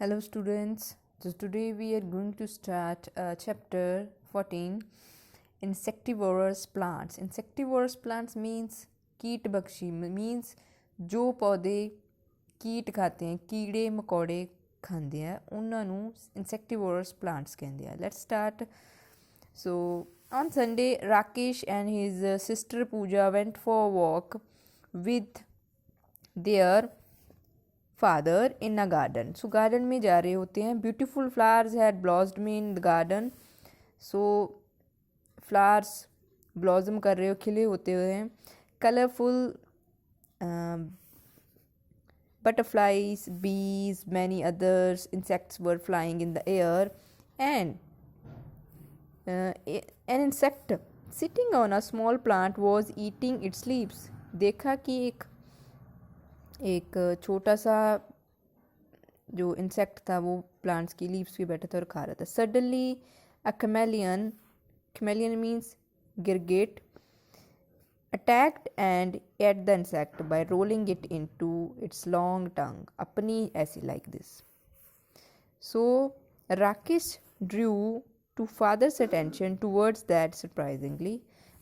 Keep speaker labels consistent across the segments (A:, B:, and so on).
A: Hello students, so today we are going to start chapter 14 insectivorous plants. Insectivorous plants means कीट Bakshi means जो पौधे कीट खाते हैं कीड़े मकोड़े खाते हैं ਉਹਨਾਂ ਨੂੰ insectivorous plants ਕਹਿੰਦੇ ਆ. Let's start. So on Sunday Rakesh and his sister Pooja went for a walk with their father in a garden. So garden में जा रहे होते हैं. Beautiful flowers had blossomed in the garden. So flowers blossom कर रहे हो, खिले होते हुए हैं. Colourful butterflies, bees, many others insects were flying in the air, and an insect sitting on a small plant was eating its leaves. देखा कि एक छोटा सा जो इंसेक्ट था वो प्लांट्स की लीव्स पे बैठा था और खा रहा था. सडनली अ chameleon मीन्स गिरगिट attacked and ate the insect by rolling it into its long tongue. अपनी ऐसी like this. So Rakesh drew to father's attention towards that. Surprisingly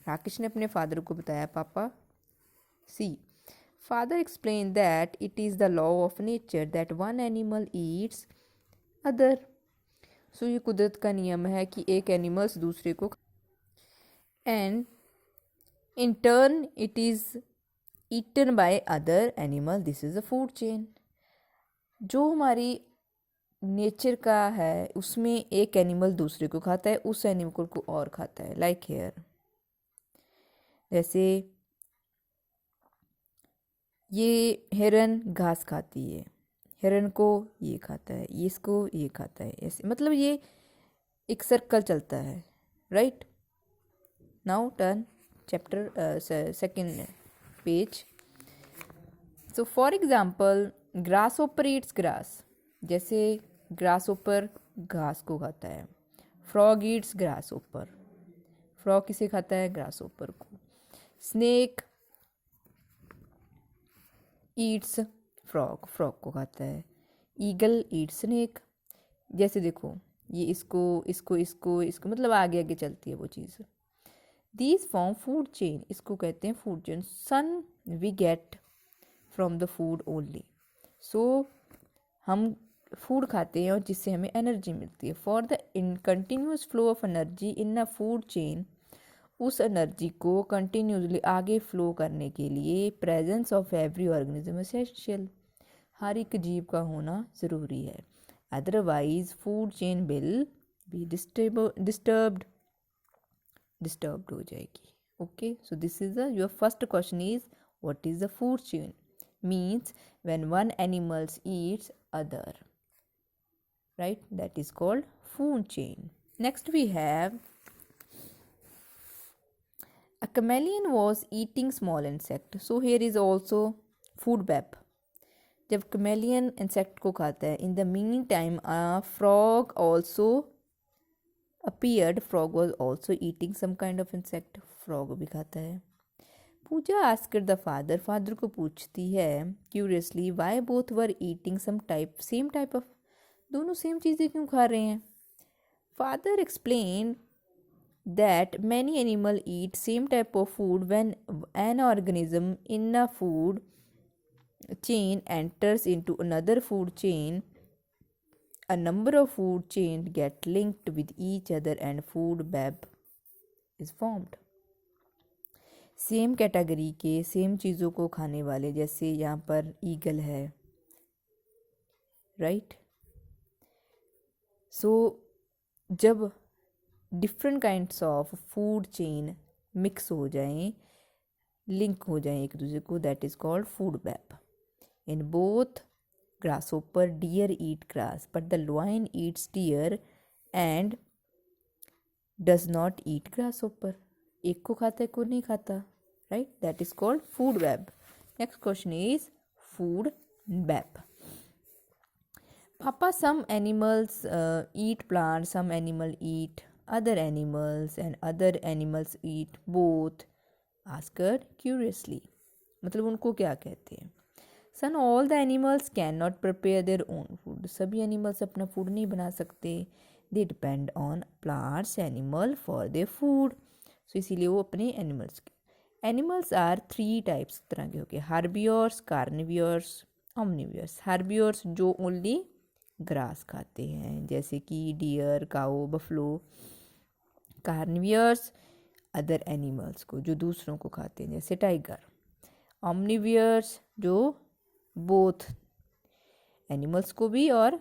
A: Rakesh ने अपने फादर को बताया, पापा सी. Father explained that it is the law of nature that one animal eats other. So ये कुदरत का नियम है कि एक एनिमल्स दूसरे को and in turn it is eaten by other animal. This is a food chain. जो हमारी नेचर का है उसमें एक एनिमल दूसरे को खाता है, उस एनिमल को और खाता है. लाइक हेयर, जैसे ये हिरन घास खाती है, हिरन को ये खाता है, ये इसको ये खाता है, ऐसे मतलब ये एक सर्कल चलता है. Right. Now turn chapter second page. So for example grass ओपर ईट्स ग्रास. जैसे ग्रास ओपर घास को खाता है. फ्रॉग ईट्स ग्रास ओपर. फ्रॉग किसे खाता है? ग्रास ओपर को. स्नेक ईट्स फ्रॉग, फ्रॉग को खाता है. Eagle Yeats snake. जैसे देखो ये इसको इसको इसको इसको मतलब आगे आगे चलती है वो चीज़. These form food chain. इसको कहते हैं food chain. Sun we get from the food only. So हम फूड खाते हैं और जिससे हमें एनर्जी मिलती है. For the in continuous flow of energy in a food chain. उस एनर्जी को कंटिन्यूसली आगे फ्लो करने के लिए presence of every organism essential. हर एक जीव का होना ज़रूरी है. Otherwise food chain will be disturbed हो जाएगी. Okay. So this is your first question is what is the food chain. Means when one animals eats other. Right. That is called food chain. Next we have a chameleon was eating small insect. So here is also food web. जब chameleon insect को खाता है, in the meantime a frog also appeared. Frog was also eating some kind of insect. Frog भी खाता है. Pooja asked the father. Father को पूछती है curiously why both were eating same type of. दोनों सेम चीज़ें क्यों खा रहे हैं? Father explained that many animals eat same type of food. When an organism in a food chain enters into another food chain, a number of food chains get linked with each other and food web is formed. Same category के same चीज़ों को खाने वाले, जैसे यहाँ पर eagle है. Right. So जब different kinds of food chain mix हो जाएं, लिंक हो जाएं एक दूसरे को, that is called food web. In both grasshopper deer eat grass but the lion eats deer and does not eat grasshopper. एक को खाता है, को नहीं खाता. Right. That is called food web. Next question is food web. Papa, some animals eat plants, some animal eat other animals and other animals eat both. Asked curiously. मतलब उनको क्या कहते हैं? सन all the animals cannot prepare their own food, सभी animals अपना food नहीं बना सकते, they depend on plants animal for their food, so इसीलिए वो अपने एनिमल्स आर 3 टाइप्स तरह के हो गए, हर्बियोर्स, कार्निवियर्स, ऑमनिवियर्स। हर्बियोर्स जो ओनली ग्रास खाते हैं जैसे कि डियर, काऊ, बफलो। कार्निवियर्स अदर एनिमल्स को जो दूसरों को खाते हैं जैसे टाइगर। ऑमनिवियर्स जो बोथ एनिमल्स को भी और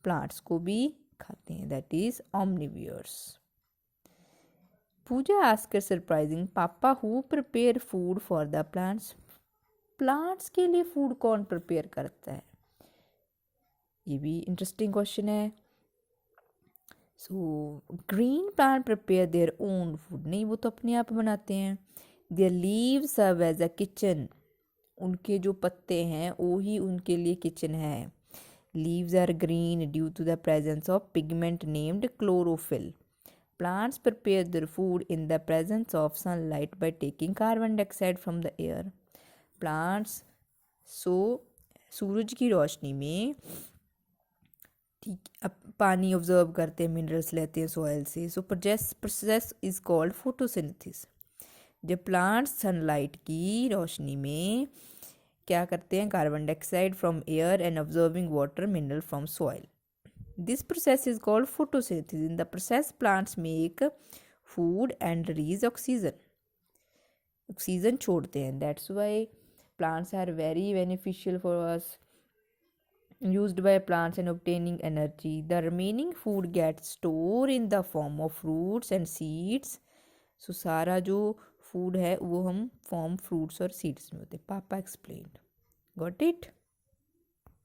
A: प्लांट्स को भी खाते हैं, दैट इज ऑमनिवियर्स। पूजा आस्कर surprising, papa who prepare food for the plants, plants के लिए फूड कौन प्रिपेयर करता है, ये भी इंटरेस्टिंग क्वेश्चन है। So green plant prepare their own food, नहीं वो तो अपने आप बनाते हैं। Their leaves serve as a kitchen, उनके जो पत्ते हैं वो ही उनके लिए किचन है। Leaves are green due to the presence of pigment named chlorophyll. Plants prepare their food in the presence of sunlight by taking carbon dioxide from the air. Plants सूरज की रोशनी में ठीक अब पानी ऑब्जर्व करते हैं, मिनरल्स लेते हैं सॉइल से, so process is called photosynthesis. जब प्लांट्स सनलाइट की रोशनी में क्या करते हैं, carbon dioxide from air and observing water mineral from soil, this process is called photosynthesis. In the process plants make food and release oxygen छोड़ते हैं, that's why plants are very beneficial for us, used by plants in obtaining energy. The remaining food gets stored in the form of fruits and seeds. So सारा जो food है वो हम form fruits और seeds में होते हैं, पापा explained. Got it?